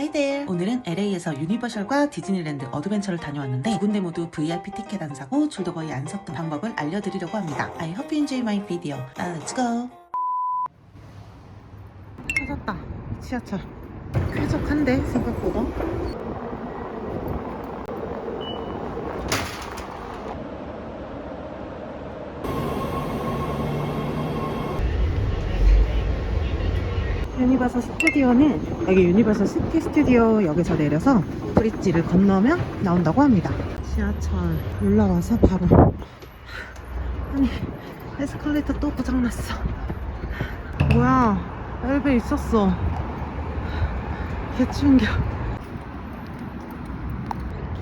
Hi there! 오늘은 LA에서 유니버셜과 디즈니랜드 어드벤처를 다녀왔는데 두 군데 모두 VIP 티켓 안 사고 줄도 거의 안 섰던 방법을 알려드리려고 합니다. I hope you enjoy my video. Let's go! 찾았다. 지하철. 쾌적한데 생각보다. 유니버설 스튜디오는 여기 유니버설 시티 스튜디오 역에서 내려서 브릿지를 건너면 나온다고 합니다. 지하철 올라와서 바로 아니 에스컬레이터 또 고장났어. 뭐야, 엘베 있었어. 개충격.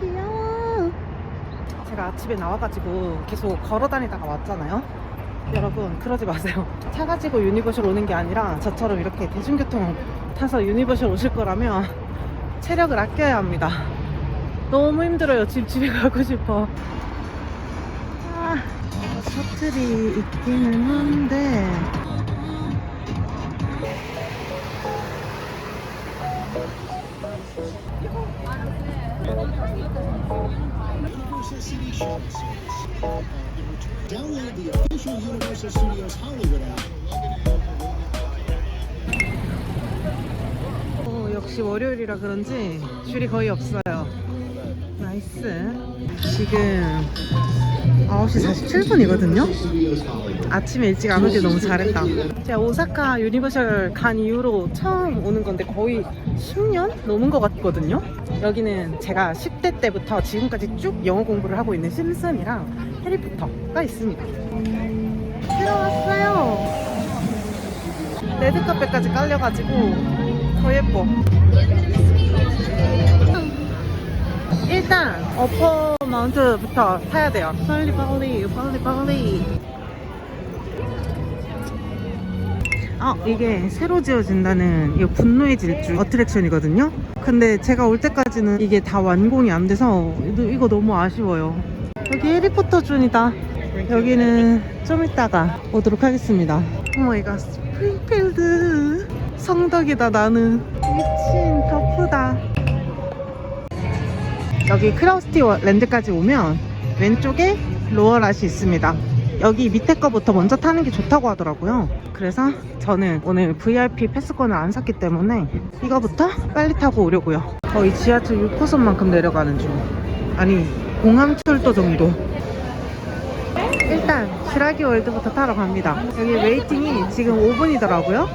귀여워. 제가 아침에 나와가지고 계속 걸어다니다가 왔잖아요. 여러분 그러지 마세요. 차 가지고 유니버셜 오는 게 아니라 저처럼 이렇게 대중교통 타서 유니버셜 오실 거라면 체력을 아껴야 합니다. 너무 힘들어요. 집에 가고 싶어. 셔틀이 있기는 한데 Download the official Universal Studios Hollywood app. 역시 월요일이라 그런지 줄이 거의 없어요. 나이스. 지금 9시 47분이거든요 아침에 일찍 안 오길 너무 잘했다. 제가 오사카 유니버셜 간 이후로 처음 오는 건데 거의 10년 넘은 것 같거든요. 여기는 제가 10대 때부터 지금까지 쭉 영어 공부를 하고 있는 심슨이랑 해리포터가 있습니다. 새로 왔어요. 레드카펫까지 깔려가지고 더 예뻐. 일단 어퍼 마운트부터 타야 돼요. 빨리. 이게 새로 지어진다는 이 분노의 질주 어트랙션이거든요. 근데 제가 올 때까지는 이게 다 완공이 안 돼서 이거 너무 아쉬워요. 여기 해리포터 존이다. 여기는 좀 이따가 오도록 하겠습니다. 오마이갓, 스프링필드 성덕이다. 나는 미친, 덕후다. 여기 크라우스티 랜드까지 오면 왼쪽에 로어랏이 있습니다. 여기 밑에 거부터 먼저 타는 게 좋다고 하더라고요. 그래서 저는 오늘 VIP 패스권을 안 샀기 때문에 이거부터 빨리 타고 오려고요. 거의 지하철 6호선만큼 내려가는 중. 아니, 공항철도 정도. 일단 슈라기 월드부터 타러 갑니다. 여기 웨이팅이 지금 5분이더라고요.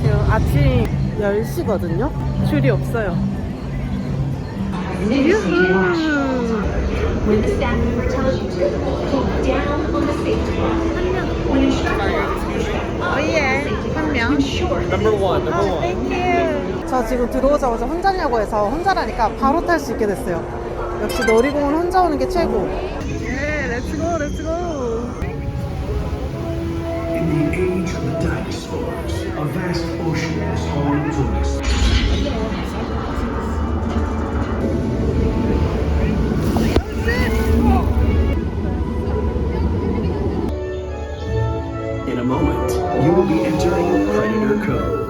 지금 아침 10시거든요 줄이 없어요. 유후. 오예, 한 명. Number one. 땡큐. 저 지금 들어오자마자 혼자냐고 해서 혼자라니까 바로 탈 수 있게 됐어요. 역시 놀이공원 혼자 오는 게 최고. 예, 렛츠고. In the age of the dinosaurs, a vast ocean is home to us. In a moment, you will be entering Predator Cove.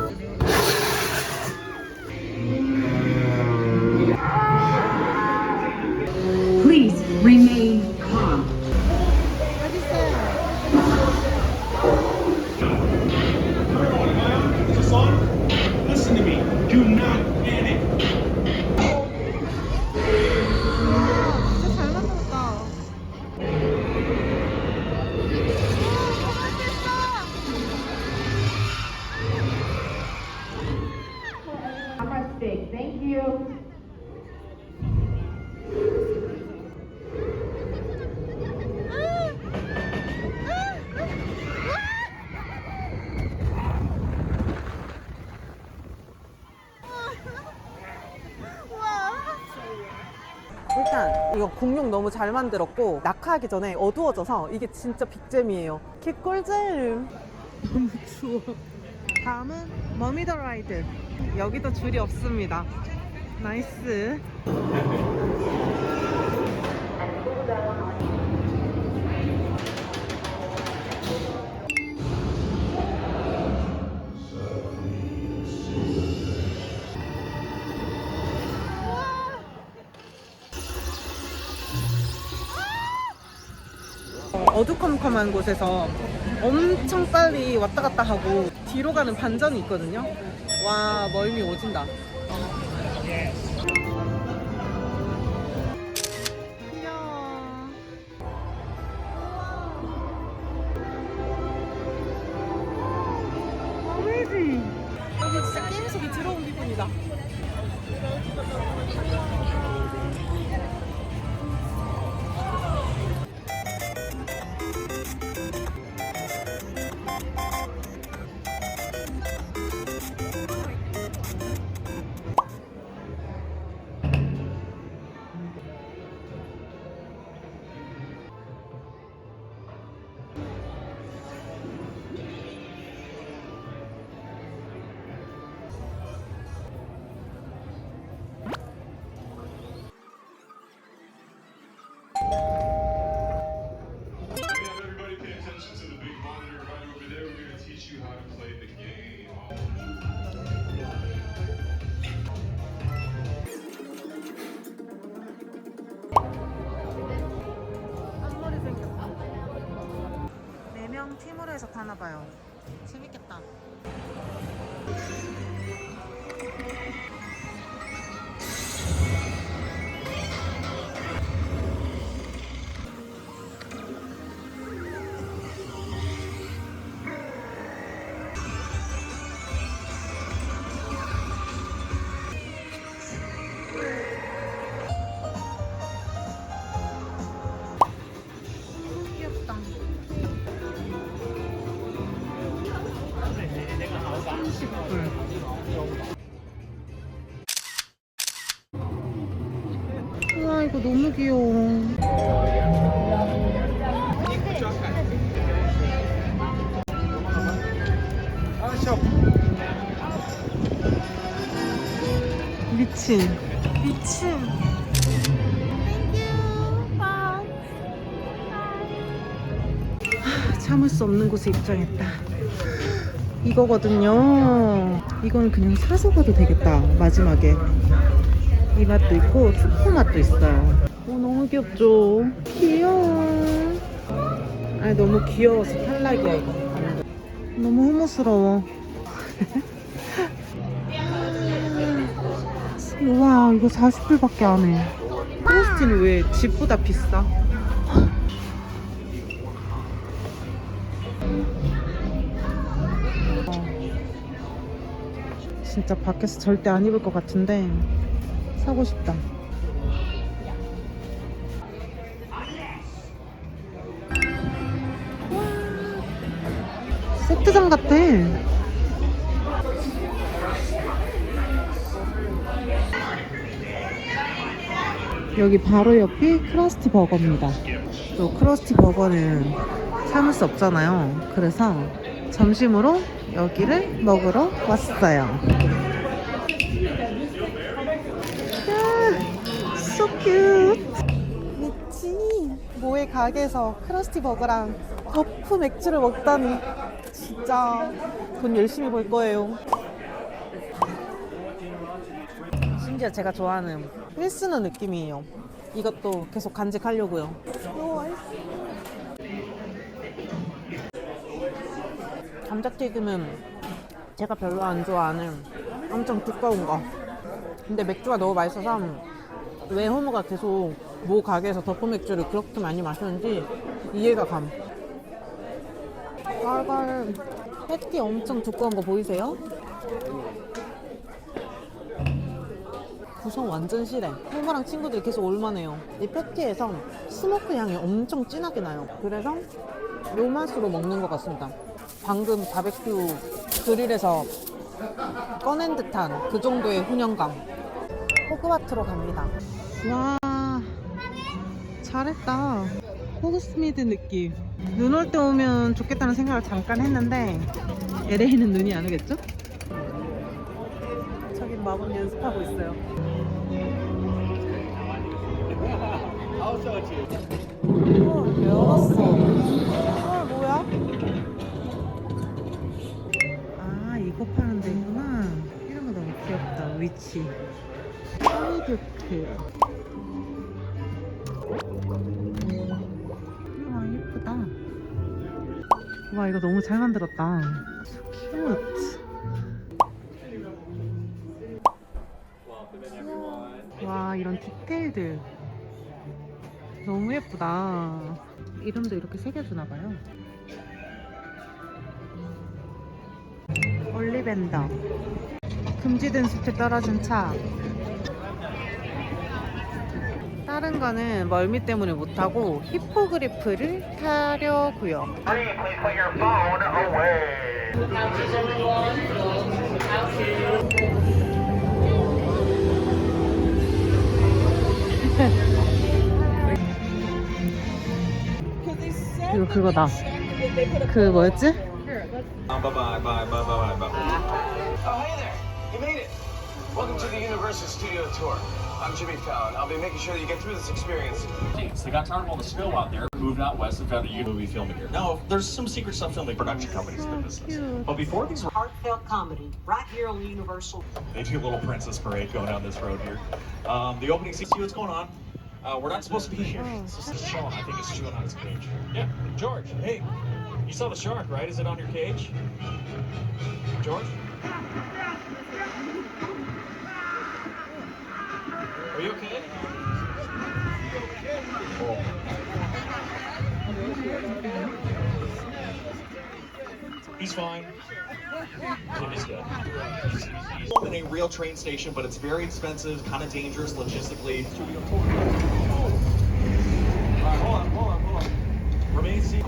Please remain calm. Listen to me. Do not panic. 진짜 잘 만들었다. Thank you. 일단 이거 공룡 너무 잘 만들었고 낙하하기 전에 어두워져서 이게 진짜 빅잼이에요. 개꿀잼. 너무 추워. 다음은 머미더 라이드. 여기도 줄이 없습니다. 나이스. 어두컴컴한 곳에서 엄청 빨리 왔다 갔다 하고 뒤로 가는 반전이 있거든요. 와, 멀미 오진다. 귀여워. 어메이징. 여기 진짜 게임 속에 들어온 기분이다. Everybody pay attention to the big monitor right over there. We're going to teach you how to play the game. 앞머리 생겼다. 4명 팀으로 해서 타나봐요. 재밌겠다. 귀엽다. 30불. 우와, 이거 너무 귀여워. 미친. 미친. 참을 수 없는 곳에 입장했다. 이거거든요. 이건 그냥 사서 가도 되겠다. 마지막에 이 맛도 있고 초코 맛도 있어요. 너무 귀엽죠? 귀여워. 아니, 너무 귀여워서 탈락이야 이거. 너무 혐오스러워. 우와, 이거 40불밖에 안 해. 크로스티는 왜 집보다 비싸? 진짜 밖에서 절대 안 입을 것 같은데 사고 싶다. 와, 세트장 같아. 여기 바로 옆이 크러스티 버거입니다. 또 크러스티 버거는 참을 수 없잖아요. 그래서 점심으로 여기를 먹으러 왔어요. So cute. 미치. 모의 가게에서 크러스티 버거랑 거프 맥주를 먹다니 진짜 돈 열심히 벌 거예요. 심지어 제가 좋아하는 필스는 느낌이에요. 이것도 계속 간직하려고요. 너무 맛있어. 감자튀김은 제가 별로 안 좋아하는 엄청 두꺼운 거. 근데 맥주가 너무 맛있어서 왜 호모가 계속 모 가게에서 덮어 맥주를 그렇게 많이 마시는지 이해가 감. 걸 패티 엄청 두꺼운 거 보이세요? 구성 완전 실해. 호모랑 친구들이 계속 올만해요. 이 패티에서 스모크 향이 엄청 진하게 나요. 그래서 요 맛으로 먹는 것 같습니다. 방금 바베큐 그릴에서 꺼낸 듯한 그 정도의 훈연감. 호그와트로 갑니다. 와, 잘했다. 호그스미드 느낌. 눈 올 때 오면 좋겠다는 생각을 잠깐 했는데 LA는 눈이 안 오겠죠? 저긴 마법 연습하고 있어요. 열었어. 뭐야? 아, 이거 파는 데구나. 이런 거 너무 귀엽다. 위치. 사이드트. 와, 예쁘다. 와 이거 너무 잘 만들었다. 큐트. 와 이런 디테일들 너무 예쁘다. 이름도 이렇게 새겨주나봐요. 올리벤더. 금지된 숲에 떨어진 차. 다른 거는 멀미 때문에 못하고 히포그리프를 타려고요. 이거 그거다. 그 뭐였지? Bye bye bye bye bye bye. Oh, hey there! You made it! Welcome to the Universal Studio Tour. I'm Jimmy Fallon. I'll be making sure that you get through this experience. They got tired of all the snow out there, moved out west and found a movie filming here. Now, there's some secret stuff filming production companies in the business. But before these were Heartfelt comedy right here on Universal. they do a little princess parade going down this road here. The opening scene, see what's going on. We're not supposed to be here. This is Sean, I think it's chewing on his cage. Yeah, George, hey, you saw the shark, right? Is it on your cage? George? Are you okay? Oh. He's fine. Jimmy's good. He's in a real train station, but it's very expensive, kind of dangerous logistically. Alright, hold on. Remain seated.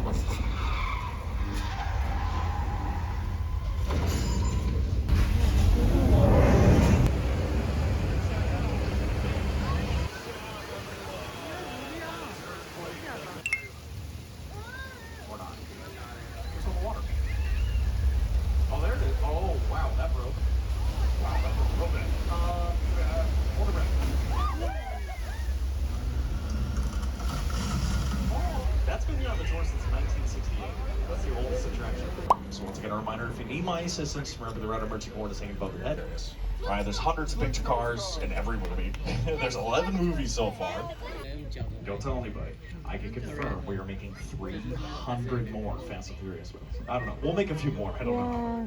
Or not. It's on the water. Oh, there it is. Oh, wow, that broke. Wow, that broke real bad. Hold it back. That's been here on the tour since 1968. That's the oldest attraction. So once again, a reminder, if you need my assistance, remember the red emergency board is hanging above your head. Right, there's hundreds of picture cars in every movie. There's 11 movies so far. Don't tell anybody. I can confirm we are making 300 more Fast and Furious films. I don't know. We'll make a few more. I don't know.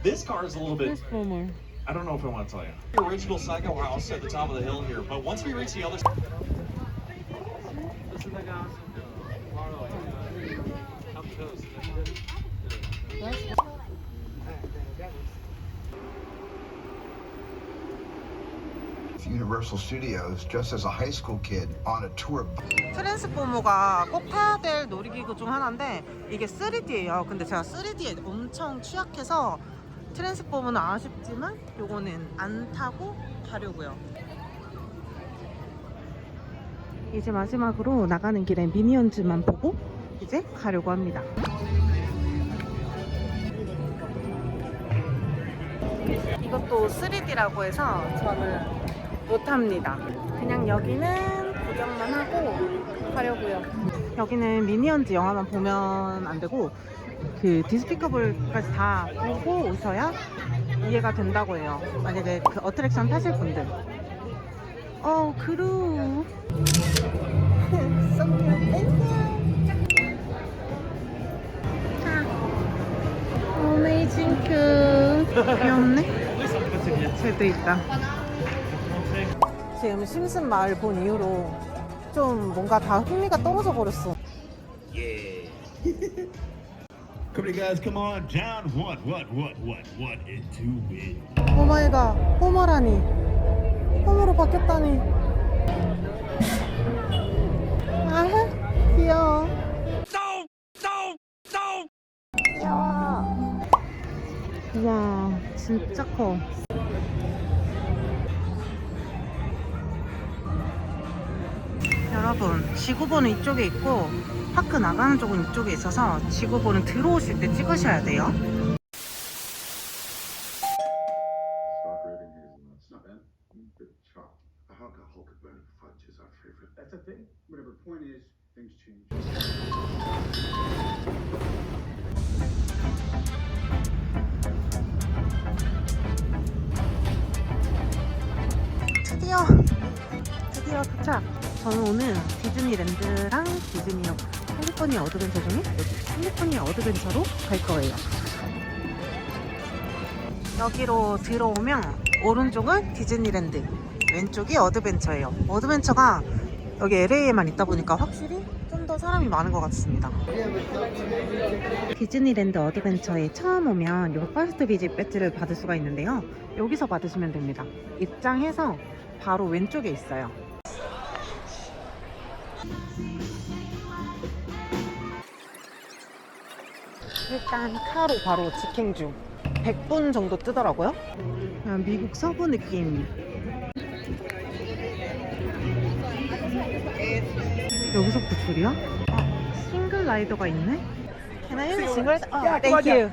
This car is a little bit. more. I don't know if I want to tell you. The original Psycho house at the top of the hill here, but once we reach the other. Universal Studios just as a high school kid on a tour. 트랜스포머가 꼭 타야 될 놀이기구 중 하나인데 이게 3D예요. 근데 제가 3D에 엄청 취약해서 트랜스포머는 아쉽지만 요거는 안 타고 가려고요. 이제 마지막으로 나가는 길에 미니언즈만 보고 이제 가려고 합니다. 이것도 3D라고 해서 저는 못합니다. 그냥 여기는 구경만 하고 가려고요. 여기는 미니언즈 영화만 보면 안 되고 그 디스피커블까지 다 보고 오셔야 이해가 된다고 해요. 만약에 그 어트랙션 타실 분들. 그루. 어메이징 큐. 귀엽네. 쟤도 있다. 지금 심슨 마을 본 이후로 좀 뭔가 다 흥미가 떨어져 버렸어. Come on, guys, come on down. What into it? 오마이갓, 호머라니. 호머로 바뀌었다니. 아, 귀여워. 귀여워. 우와, 진짜 커. 여러분, 지구본은 이쪽에 있고 파크 나가는 쪽은 이쪽에 있어서 지구본은 들어오실 때 찍으셔야 돼요. Dark red and hazelnuts. Not bad. Good chop. A hunk of Hulkenberg fudge is our favorite. That's a thing. Whatever. Point is, things change. 드디어 도착. 저는 오늘 디즈니랜드랑 디즈니역 캘리포니아 어드벤처 중에 여기 캘리포니아 어드벤처로 갈 거예요. 여기로 들어오면 오른쪽은 디즈니랜드, 왼쪽이 어드벤처예요. 어드벤처가 여기 LA에만 있다 보니까 확실히 좀 더 사람이 많은 것 같습니다. 디즈니랜드 어드벤처에 처음 오면 요 퍼스트 비짓 배지를 받을 수가 있는데요. 여기서 받으시면 됩니다. 입장해서 바로 왼쪽에 있어요. 일단 카로 바로 직행 중 100분 정도 뜨더라고요. 그냥 미국 서부 느낌. 여기서부터 줄이야? 싱글 라이더가 있네? Can I use a single rider? Thank you.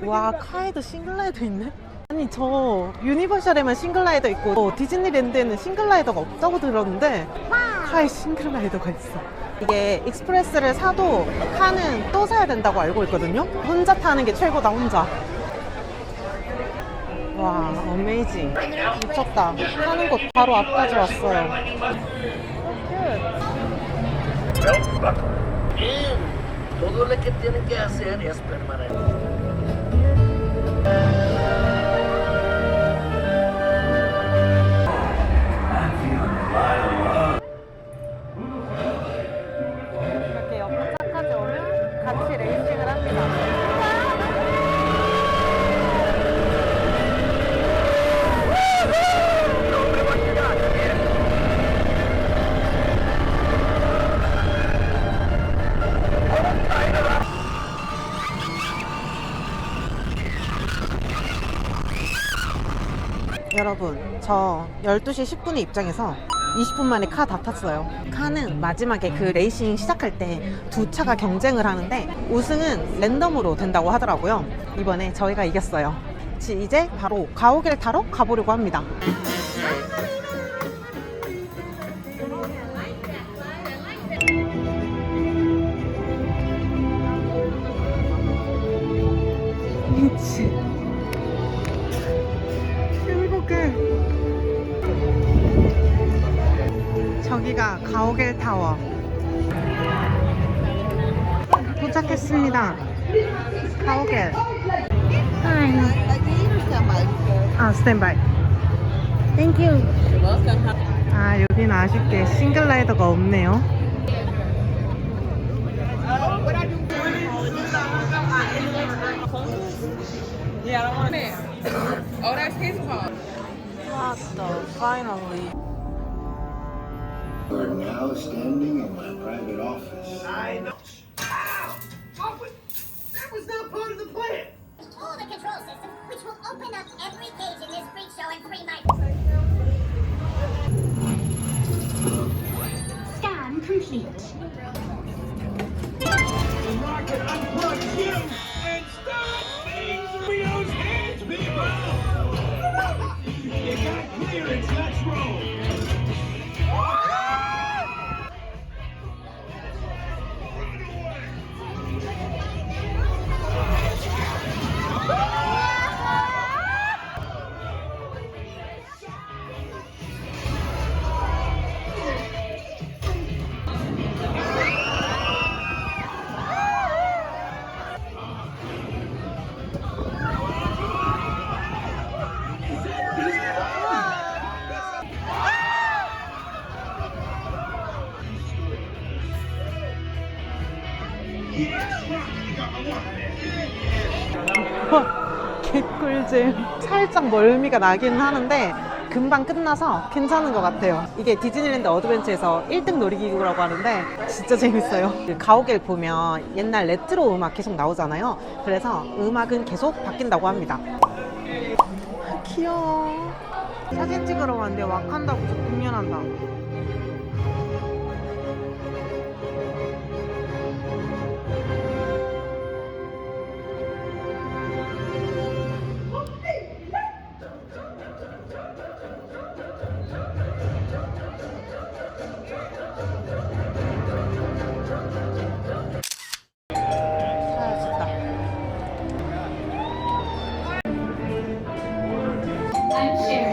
와, 카에도 싱글 라이더 있네? 아니, 저 유니버셜에만 싱글 라이더 있고 디즈니랜드에는 싱글 라이더가 없다고 들었는데 카에 싱글 라이더가 있어. 이게 익스프레스를 사도 카는 또 사야 된다고 알고 있거든요? 혼자 타는 게 최고다, 혼자. 와, 어메이징. 미쳤다. 타는 곳 바로 앞까지 왔어요. Todo lo que tienen que hacer es permanecer. 이렇게 옆에 차까지 오면 같이 레이싱을 합니다. 여러분, 저 12시 10분에 입장해서 20분 만에 카 다 탔어요. 카는 마지막에 그 레이싱 시작할 때 두 차가 경쟁을 하는데 우승은 랜덤으로 된다고 하더라고요. 이번에 저희가 이겼어요. 이제 바로 가오갤 타러 가보려고 합니다. 미치. 행복해. 저기가 가오갤 타워. 도착했습니다. 가오갤. 아, 스탠바이. 땡큐. 아, 여기는 아쉽게 싱글라이더가 없네요. 왔다, finally. We're now standing in my private office. I know. That was not part of the plan. Pull the control system, which will open up every cage in this freak show and free my... Scan complete. Rocket unplugs you and stop things Rio's hands, people! You got clearance, let's roll! 와, 개꿀잼. 살짝 멀미가 나긴 하는데 금방 끝나서 괜찮은 것 같아요. 이게 디즈니랜드 어드벤처에서 1등 놀이기구라고 하는데 진짜 재밌어요. 그 가오갤 보면 옛날 레트로 음악 계속 나오잖아요. 그래서 음악은 계속 바뀐다고 합니다. 귀여워. 사진 찍으러 왔는데 와칸다 부족 공연한다.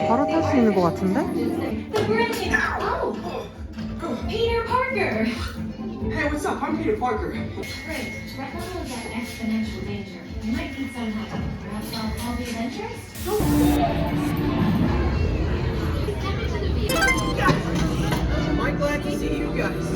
바로 탈 수 있는 것 같은데? The brand new. Oh, Peter Parker. Hey, what's up? I'm Peter Parker. Great. Rectangle is at exponential danger. You might need some help. Perhaps I'll call the Avengers? Am I glad to see you guys?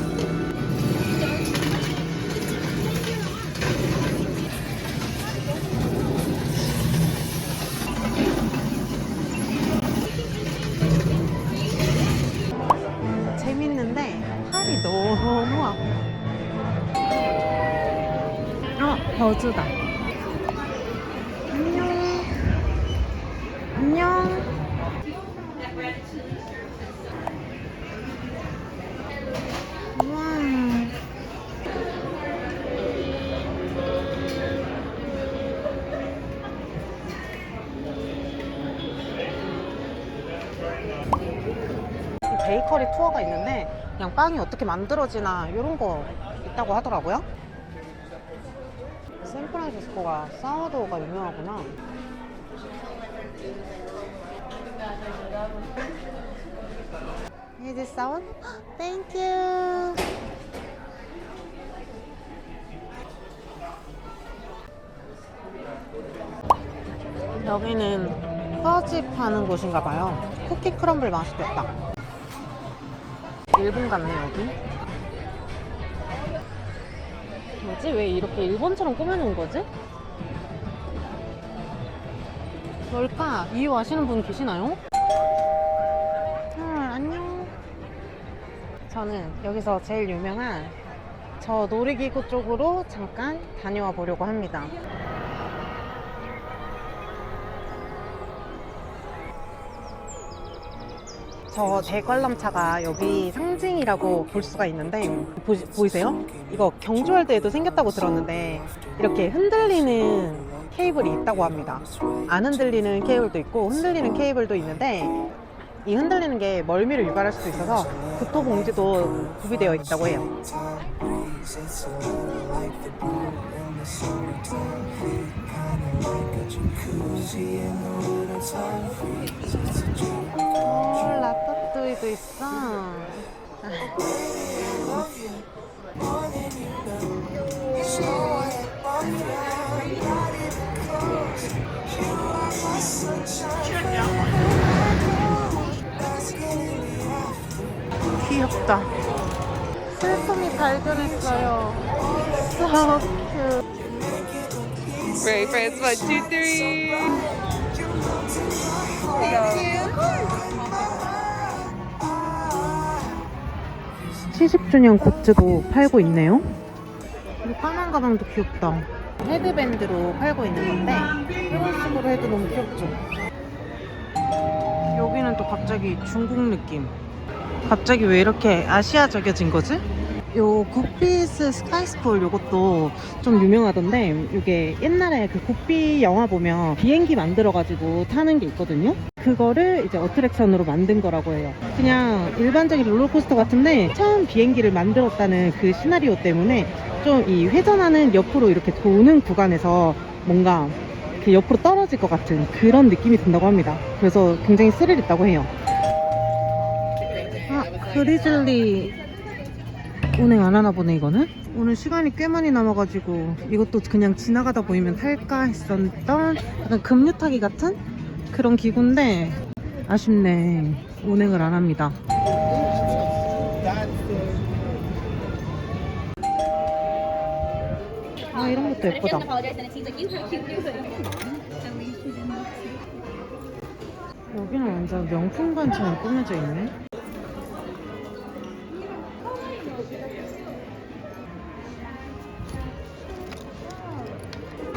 재밌는데 팔이 너무 아파. 버즈다. 안녕. 안녕. 우와. 이 베이커리 투어가 있는데 그냥 빵이 어떻게 만들어지나 이런 거 있다고 하더라고요. 샌프란시스코가 사워도우가 유명하구나. Is it sour? Thank you. 여기는 퍼지 파는 곳인가 봐요. 쿠키 크럼블 맛있겠다. 일본 같네 여기. 뭐지? 왜 이렇게 일본처럼 꾸며놓은 거지? 뭘까? 이유 아시는 분 계시나요? 안녕. 저는 여기서 제일 유명한 저 놀이기구 쪽으로 잠깐 다녀와 보려고 합니다. 저 대관람차가 여기 상징이라고 볼 수가 있는데 보이세요? 이거 경주월드에도 생겼다고 들었는데 이렇게 흔들리는 케이블이 있다고 합니다. 안 흔들리는 케이블도 있고 흔들리는 케이블도 있는데 이 흔들리는 게 멀미를 유발할 수도 있어서 구토공지도 구비되어 있다고 해요. 라따뚜이도 있어. 귀엽다. 슬픔이 발견했어요. So cute. Ready for it? 1, 2, 3. 70주년 굿즈도 팔고 있네요. 이 까만 가방도 귀엽다. 헤드밴드로 팔고 있는 건데 이런 식으로 해도 너무 귀엽죠. 여기는 또 갑자기 중국 느낌. 갑자기 왜 이렇게 아시아적여진 거지? 요 굿비스 스카이스쿨 요것도 좀 유명하던데 이게 옛날에 그 굿비 영화 보면 비행기 만들어가지고 타는 게 있거든요. 그거를 이제 어트랙션으로 만든 거라고 해요. 그냥 일반적인 롤러코스터 같은데 처음 비행기를 만들었다는 그 시나리오 때문에 좀 이 회전하는 옆으로 이렇게 도는 구간에서 뭔가 그 옆으로 떨어질 것 같은 그런 느낌이 든다고 합니다. 그래서 굉장히 스릴 있다고 해요. 그리즐리 운행 안 하나 보네. 이거는 오늘 시간이 꽤 많이 남아가지고 이것도 그냥 지나가다 보이면 탈까 했었던 약간 급류타기 같은 그런 기구인데 아쉽네. 운행을 안 합니다. 이런 것도 예쁘다. 여기는 완전 명품관처럼 꾸며져 있네.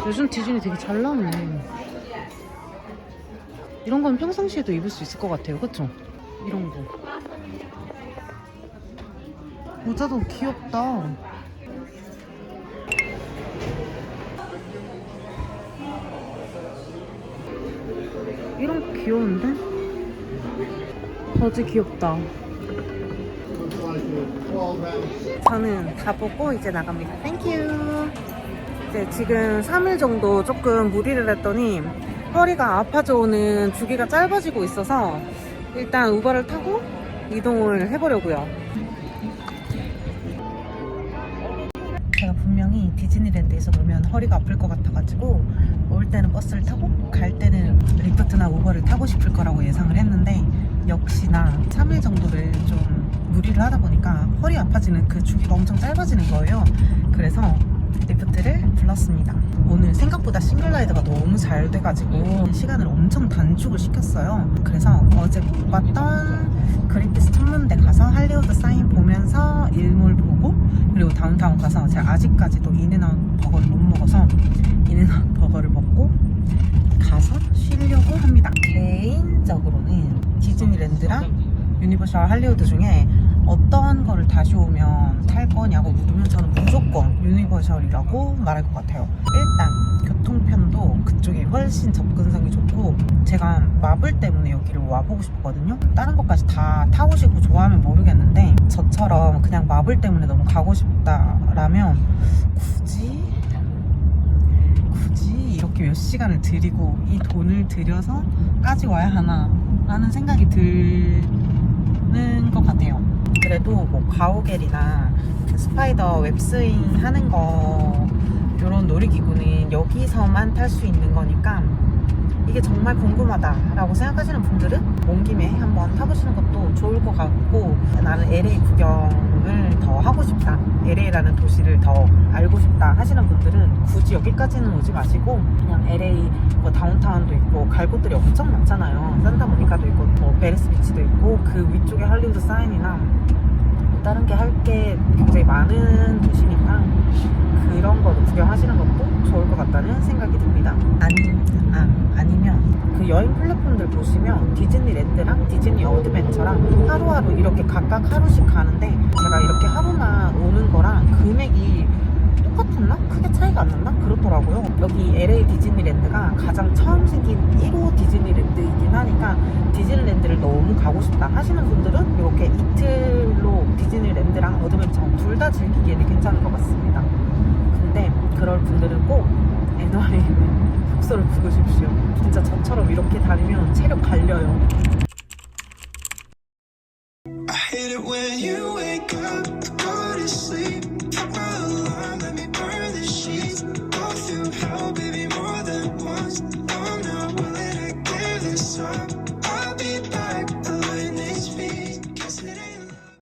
요즘 디즈니 되게 잘 나오네. 이런 건 평상시에도 입을 수 있을 것 같아요. 그쵸? 이런 거. 모자도 귀엽다. 이런 거 귀여운데? 버즈 귀엽다. 저는 다 보고 이제 나갑니다. 땡큐. 이제 지금 3일 정도 조금 무리를 했더니 허리가 아파져오는 주기가 짧아지고 있어서 일단 우버를 타고 이동을 해보려고요. 예상이 디즈니랜드에서 놀면 허리가 아플 것 같아가지고 올 때는 버스를 타고 갈 때는 리프트나 우버를 타고 싶을 거라고 예상을 했는데 역시나 3일 정도를 좀 무리를 하다 보니까 허리 아파지는 그 주기가 엄청 짧아지는 거예요. 그래서 리프트를 불렀습니다. 오늘 생각보다 싱글라이더가 너무 잘 돼가지고 시간을 엄청 단축을 시켰어요. 그래서 어제 못 봤던 그린피스 천문대 가서 할리우드 사인 보면서 일몰 보고 그리고 다운타운 가서 제가 아직까지도 인앤아웃 버거를 못 먹어서 인앤아웃 버거를 먹고 가서 쉬려고 합니다. 개인적으로는 디즈니랜드랑 유니버셜 할리우드 중에 어떤 거를 다시 오면 탈 거냐고 물으면 저는 무조건 유니버셜이라고 말할 것 같아요. 일단 교통편도 그쪽이 훨씬 접근성이 좋고 제가 마블 때문에 여기를 와보고 싶거든요. 다른 것까지 다 타고 싶고 좋아하면 모르겠는데 저처럼 그냥 마블 때문에 너무 가고 싶다라면 굳이 이렇게 몇 시간을 들이고 이 돈을 들여서까지 와야 하나 라는 생각이 드는 것 같아요. 그래도 뭐 가오갤이나 그 스파이더 웹스윙 하는 거 이런 놀이기구는 여기서만 탈 수 있는 거니까 이게 정말 궁금하다라고 생각하시는 분들은 온 김에 한번 타보시는 것도 좋을 것 같고 나는 LA 구경을 더 하고 싶다, LA라는 도시를 더 알고 싶다 하시는 분들은 굳이 여기까지는 오지 마시고 그냥 LA 뭐 다운타운도 있고 갈 곳들이 엄청 많잖아요. 산타모니카도 있고 뭐 베리스 비치도 있고 그 위쪽에 할리우드 사인이나 다른 게 할 게 굉장히 많은 도시니까 그런 거를 구경하시는 것도 좋을 것 같다는 생각이 듭니다. 아니면 그 여행 플랫폼들 보시면 디즈니랜드랑 디즈니 어드벤처랑 하루하루 이렇게 각각 하루씩 가는데 제가 이렇게 하루만 오는 거랑 금액이 똑같았나? 크게 차이가 안 났나? 그렇더라고요. 여기 LA 디즈니랜드가 가장 처음 생긴 1호 디즈니랜드이긴 하니까 디즈니랜드를 너무 가고 싶다 하시는 분들은 이렇게 이틀로 디즈니랜드랑 어드벤처 둘 다 즐기기에는 괜찮은 것 같습니다. 근데 그럴 분들은 꼭 NYU 숙소를 보고 싶시오. 진짜 저처럼 이렇게 다니면 체력 갈려요.